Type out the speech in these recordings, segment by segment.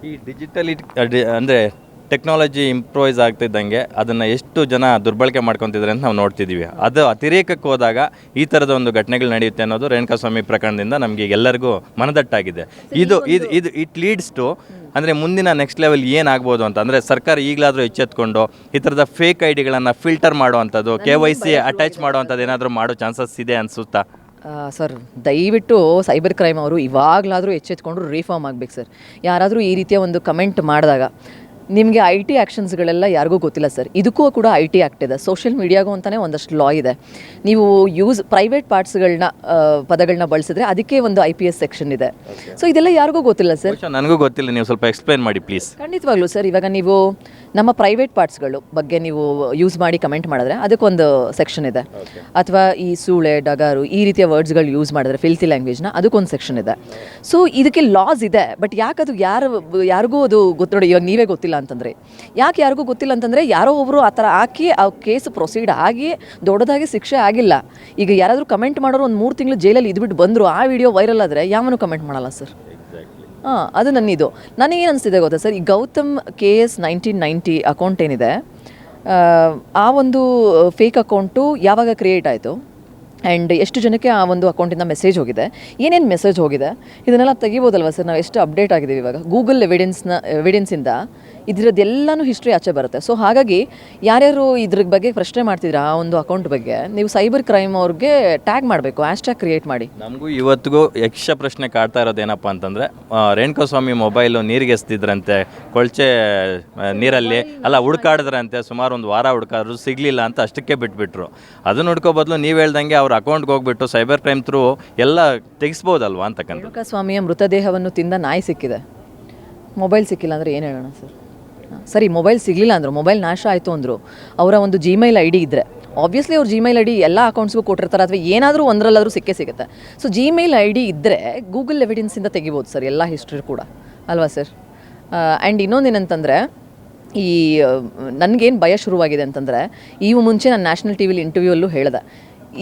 ಈ ಅಂದರೆ technology improvise ಆಗ್ತಿದ್ದಂಗೆ ಅದನ್ನು ಎಷ್ಟು ಜನ ದುರ್ಬಳಕೆ ಮಾಡ್ಕೊತಿದ್ದಾರೆ ಅಂತ ನಾವು ನೋಡ್ತಿದ್ದೀವಿ. ಅದು ಅತಿರೇಕಕ್ಕೆ ಹೋದಾಗ ಈ ಥರದ ಒಂದು ಘಟನೆಗಳು ನಡೆಯುತ್ತೆ ಅನ್ನೋದು ರೇಣುಕಾಸ್ವಾಮಿ ಪ್ರಕರಣದಿಂದ ನಮಗೆ ಎಲ್ಲರಿಗೂ ಮನದಟ್ಟಾಗಿದೆ. ಇದು ಇದು ಇದು ಇಟ್ ಲೀಡ್ಸ್ ಟು ಅಂದರೆ ಮುಂದಿನ ನೆಕ್ಸ್ಟ್ ಲೆವೆಲ್ ಏನಾಗ್ಬೋದು ಅಂತ. ಅಂದರೆ ಸರ್ಕಾರ ಈಗಲಾದರೂ ಎಚ್ಚೆತ್ಕೊಂಡು ಈ ಥರದ ಫೇಕ್ ಐಡಿಗಳನ್ನು ಫಿಲ್ಟರ್ ಮಾಡುವಂಥದ್ದು, KYC ಅಟ್ಯಾಚ್ ಮಾಡುವಂಥದ್ದು ಏನಾದರೂ ಮಾಡೋ ಚಾನ್ಸಸ್ ಇದೆ ಅನಿಸುತ್ತಾ? ಸರ್, ದಯವಿಟ್ಟು ಸೈಬರ್ ಕ್ರೈಮ್ ಅವರು ಇವಾಗಲಾದರೂ ಎಚ್ಚೆತ್ಕೊಂಡು ರೀಫಾರ್ಮ್ ಆಗಬೇಕು ಸರ್. ಯಾರಾದರೂ ಈ ರೀತಿಯ ಒಂದು ಕಮೆಂಟ್ ಮಾಡಿದಾಗ ನಿಮಗೆ IT ಆ್ಯಕ್ಷನ್ಸ್ಗಳೆಲ್ಲ ಯಾರಿಗೂ ಗೊತ್ತಿಲ್ಲ ಸರ್. ಇದಕ್ಕೂ ಕೂಡ IT ಆ್ಯಕ್ಟ್ ಇದೆ, ಸೋಷಿಯಲ್ ಮೀಡಿಯಾಗೂ ಅಂತಲೇ ಒಂದಷ್ಟು ಲಾ ಇದೆ. ನೀವು ಪ್ರೈವೇಟ್ ಪಾರ್ಟ್ಸ್ಗಳನ್ನ ಪದಗಳನ್ನ ಬಳಸಿದ್ರೆ ಅದಕ್ಕೆ ಒಂದು IPS ಸೆಕ್ಷನ್ ಇದೆ. ಸೊ ಇದೆಲ್ಲ ಯಾರಿಗೂ ಗೊತ್ತಿಲ್ಲ ಸರ್. ನನಗೂ ಗೊತ್ತಿಲ್ಲ, ನೀವು ಸ್ವಲ್ಪ ಎಕ್ಸ್ಪ್ಲೈನ್ ಮಾಡಿ ಪ್ಲೀಸ್. ಖಂಡಿತವಾಗ್ಲೂ ಸರ್. ಇವಾಗ ನೀವು ನಮ್ಮ ಪ್ರೈವೇಟ್ ಪಾರ್ಟ್ಸ್ಗಳು ಬಗ್ಗೆ ನೀವು ಯೂಸ್ ಮಾಡಿ ಕಮೆಂಟ್ ಮಾಡಿದ್ರೆ ಅದಕ್ಕೊಂದು ಸೆಕ್ಷನ್ ಇದೆ. ಅಥವಾ ಈ ಸೂಳೆ, ಡಗಾರು ಈ ರೀತಿಯ ವರ್ಡ್ಸ್ಗಳು ಯೂಸ್ ಮಾಡಿದ್ರೆ ಫಿಲ್ತಿ ಲ್ಯಾಂಗ್ವೇಜ್ನ, ಅದಕ್ಕೊಂದು ಸೆಕ್ಷನ್ ಇದೆ. ಸೊ ಇದಕ್ಕೆ ಲಾಸ್ ಇದೆ. ಬಟ್ ಯಾಕೆ ಅದು ಯಾರಿಗೂ ಅದು ನೋಡಿ, ಇವಾಗ ನೀವೇ ಗೊತ್ತಿಲ್ಲ ಅಂತಂದರೆ ಯಾಕೆ ಯಾರಿಗೂ ಗೊತ್ತಿಲ್ಲ ಅಂತಂದರೆ ಯಾರೋ ಒಬ್ಬರು ಆ ಥರ ಹಾಕಿ ಆ ಕೇಸ್ ಪ್ರೊಸೀಡ್ ಆಗಿ ದೊಡ್ಡದಾಗಿ ಶಿಕ್ಷೆ ಆಗಿಲ್ಲ. ಈಗ ಯಾರಾದರೂ ಕಮೆಂಟ್ ಮಾಡೋರು ಒಂದು 3 ತಿಂಗಳು ಜೈಲಲ್ಲಿ ಇದ್ಬಿಟ್ಟು ಬಂದರು, ಆ ವಿಡಿಯೋ ವೈರಲ್ ಆದರೆ ಯಾವನು ಕಮೆಂಟ್ ಮಾಡಲ್ಲ ಸರ್. ಅದು ನನ್ನಿದು. ನನಗೇನು ಅನಿಸ್ತಿದೆ ಗೊತ್ತಾ ಸರ್, ಈ ಗೌತಮ್ KS 1990 ಅಕೌಂಟ್ ಏನಿದೆ, ಆ ಒಂದು ಫೇಕ್ ಅಕೌಂಟು ಯಾವಾಗ ಕ್ರಿಯೇಟ್ ಆಯಿತು ಆ್ಯಂಡ್ ಎಷ್ಟು ಜನಕ್ಕೆ ಆ ಒಂದು ಅಕೌಂಟಿಂದ ಮೆಸೇಜ್ ಹೋಗಿದೆ, ಏನೇನು ಮೆಸೇಜ್ ಹೋಗಿದೆ, ಇದನ್ನೆಲ್ಲ ತೆಗಿಬೋದಲ್ವ ಸರ್. ನಾವು ಎಷ್ಟು ಅಪ್ಡೇಟ್ ಆಗಿದ್ದೀವಿ ಇವಾಗ. ಗೂಗಲ್ ಎವಿಡೆನ್ಸಿಂದ ಇದರದ್ದೆಲ್ಲನೂ ಹಿಸ್ಟ್ರಿ ಆಚೆ ಬರುತ್ತೆ. ಸೊ ಹಾಗಾಗಿ ಯಾರ್ಯಾರು ಇದ್ರ ಬಗ್ಗೆ ಪ್ರಶ್ನೆ ಮಾಡ್ತಿದ್ರೆ ಆ ಒಂದು ಅಕೌಂಟ್ ಬಗ್ಗೆ, ನೀವು ಸೈಬರ್ ಕ್ರೈಮ್ ಅವ್ರಿಗೆ ಟ್ಯಾಗ್ ಮಾಡಬೇಕು, ಹ್ಯಾಶ್ಟ್ಯಾಗ್ ಕ್ರಿಯೇಟ್ ಮಾಡಿ. ನಮಗೂ ಇವತ್ತಿಗೂ ಯಕ್ಷ ಪ್ರಶ್ನೆ ಕಾಡ್ತಾ ಇರೋದೇನಪ್ಪ ಅಂತಂದರೆ, ರೇಣುಕಾಸ್ವಾಮಿ ಮೊಬೈಲು ನೀರಿಗೆ ಎಸ್ತಿದ್ರಂತೆ, ಕೊಳಚೆ ನೀರಲ್ಲಿ ಹುಡುಕಾಡಿದ್ರಂತೆ. ಸುಮಾರು ಒಂದು ವಾರ ಹುಡುಕಾದ್ರು, ಸಿಗಲಿಲ್ಲ ಅಂತ ಅಷ್ಟಕ್ಕೆ ಬಿಟ್ಬಿಟ್ರು. ಅದನ್ನು ಹುಡ್ಕೋ ಬದಲು ನೀವು ಹೇಳ್ದಂಗೆ ಅವ್ರ ಅಕೌಂಟ್ಗೆ ಹೋಗ್ಬಿಟ್ಟು ಸೈಬರ್ ಕ್ರೈಮ್ ಥ್ರೂ ಎಲ್ಲ ತೆಗಿಸ್ಬೋದಲ್ವಾ ಅಂತಕ್ಕಂಥ. ರೇಣುಕಾಸ್ವಾಮಿಯ ಮೃತದೇಹವನ್ನು ತಿಂದ ನಾಯಿ ಸಿಕ್ಕಿದೆ, ಮೊಬೈಲ್ ಸಿಕ್ಕಿಲ್ಲ ಅಂದರೆ ಏನು ಹೇಳೋಣ ಸರ್? ಸರಿ, ಮೊಬೈಲ್ ಸಿಗಲಿಲ್ಲ ಅಂದರು, ಮೊಬೈಲ್ ನಾಶ ಆಯಿತು ಅಂದರು, ಅವರ ಒಂದು Gmail ID ಇದ್ದರೆ ಆಬ್ವಿಯಸ್ಲಿ ಅವ್ರ Gmail ID ಎಲ್ಲ ಅಕೌಂಟ್ಸ್ಗೂ ಕೊಟ್ಟಿರ್ತಾರೆ, ಅಥವಾ ಏನಾದರೂ ಒಂದರಲ್ಲಾದರೂ ಸಿಗುತ್ತೆ. ಸೊ Gmail ID ಇದ್ದರೆ ಗೂಗಲ್ ಎವಿಡೆನ್ಸಿಂದ ತೆಗಿಬೋದು ಸರ್ ಎಲ್ಲ ಹಿಸ್ಟ್ರಿ ಕೂಡ, ಅಲ್ವಾ ಸರ್? ಆ್ಯಂಡ್ ಇನ್ನೊಂದೇನಂತಂದರೆ, ಈ ನನಗೇನು ಭಯ ಶುರುವಾಗಿದೆ ಅಂತಂದರೆ, ಈ ಮುಂಚೆ ನಾನು ನ್ಯಾಷನಲ್ TV ಇಂಟರ್ವ್ಯೂಲ್ಲೂ ಹೇಳಿದೆ,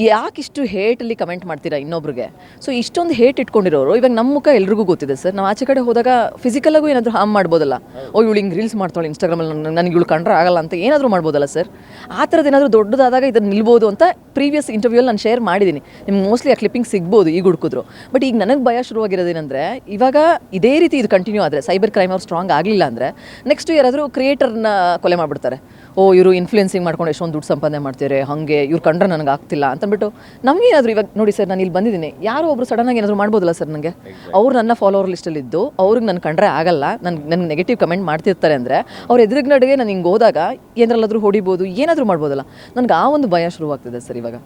ಯಾಕಿಷ್ಟು ಹೇಟಲ್ಲಿ ಕಮೆಂಟ್ ಮಾಡ್ತೀರಾ ಇನ್ನೊಬ್ರಿಗೆ? ಸೊ ಇಷ್ಟೊಂದು ಹೇಟ್ ಇಟ್ಕೊಂಡಿರೋರು ಇವಾಗ ನಮ್ಮ ಮುಖ ಎಲ್ರಿಗೂ ಗೊತ್ತಿದೆ ಸರ್. ನಾವು ಆಚೆ ಕಡೆ ಹೋದಾಗ ಫಿಸಿಕಲಾಗೂ ಏನಾದರೂ ಹಾರ್ಮ್ ಮಾಡ್ಬೋದಲ್ಲ. ಇವಳು ಹಿಂಗೆ ರೀಲ್ಸ್ ಮಾಡ್ತಾಳೆ ಇನ್ಸ್ಟಾಗ್ರಾಮಲ್ಲಿ, ನನಗೆ ಇವಳು ಕಂಡ್ರೆ ಆಗಲ್ಲ ಅಂತ ಏನಾದರೂ ಮಾಡ್ಬೋದಲ್ಲ ಸರ್? ಆ ಥರದ್ದು ಏನಾದರೂ ದೊಡ್ಡದಾದಾಗ ಇದನ್ನು ನಿಲ್ಬೋದು ಅಂತ ಪ್ರೀವಿಯಸ್ ಇಂಟರ್ವ್ಯೂಲ್ಲಿ ನಾನು ಶೇರ್ ಮಾಡಿದ್ದೀನಿ. ನಿಮ್ಗೆ ಮೋಸ್ಟ್ಲಿ ಆ ಕ್ಲಿಪ್ಪಿಂಗ್ ಸಿಗ್ಬೋದು ಈಗ ಹುಡುಕಿದ್ರು. ಬಟ್ ಈಗ ನನಗೆ ಭಯ ಶುರುವಾಗಿರೋದೇನೆಂದರೆ, ಇವಾಗ ಇದೇ ರೀತಿ ಇದು ಕಂಟಿನ್ಯೂ ಆದರೆ, ಸೈಬರ್ ಕ್ರೈಮ್ ಅವ್ರು ಸ್ಟ್ರಾಂಗ್ ಆಗಲಿಲ್ಲ ಅಂದರೆ, ನೆಕ್ಸ್ಟ್ ಯಾರಾದರೂ ಕ್ರಿಯೇಟರ್ನ ಕೊಲೆ ಮಾಡಿಬಿಡ್ತಾರೆ. ಇವರು ಇನ್ಫ್ಲುಯೆನ್ಸಿಂಗ್ ಮಾಡ್ಕೊಂಡು ಎಷ್ಟೊಂದು ದುಡ್ಡು ಸಂಪಾದನೆ ಮಾಡ್ತಾರೆ, ಹಾಗೆ ಇವ್ರು ಕಂಡ್ರೆ ನನಗೆ ಆಗ್ತಿಲ್ಲ ಅಂತಂದ್ಬಿಟ್ಟು ನಮಗೇನಾದರೂ ಇವಾಗ ನೋಡಿ ಸರ್, ನಾನು ಇಲ್ಲಿ ಬಂದಿದ್ದೀನಿ, ಯಾರೋ ಒಬ್ರು ಸಡನ್ನಾಗಿ ಏನಾದರೂ ಮಾಡ್ಬೋದಲ್ಲ ಸರ್ ನನಗೆ? ಅವ್ರು ನನ್ನ ಫಾಲೋವರ್ ಲಿಸ್ಟಲ್ಲಿದ್ದು ಅವ್ರಿಗೆ ನನ್ನ ಕಂಡ್ರೆ ಆಗಲ್ಲ, ನನಗೆ ನೆಗೆಟಿವ್ ಕಮೆಂಟ್ ಮಾಡ್ತಿರ್ತಾರೆ ಅಂದರೆ, ಅವ್ರ ಎದುರುಗಡೆಗೆ ನಾನು ಹಿಂಗೆ ಹೋದಾಗ ಏನಾದ್ರೂ ಹೊಡಿಬೋದು, ಏನಾದರೂ ಮಾಡ್ಬೋದಲ್ಲ. ನನಗೆ ಆ ಒಂದು ಭಯ ಶುರುವಾಗ್ತಿದೆ ಸರ್ ಇವಾಗ.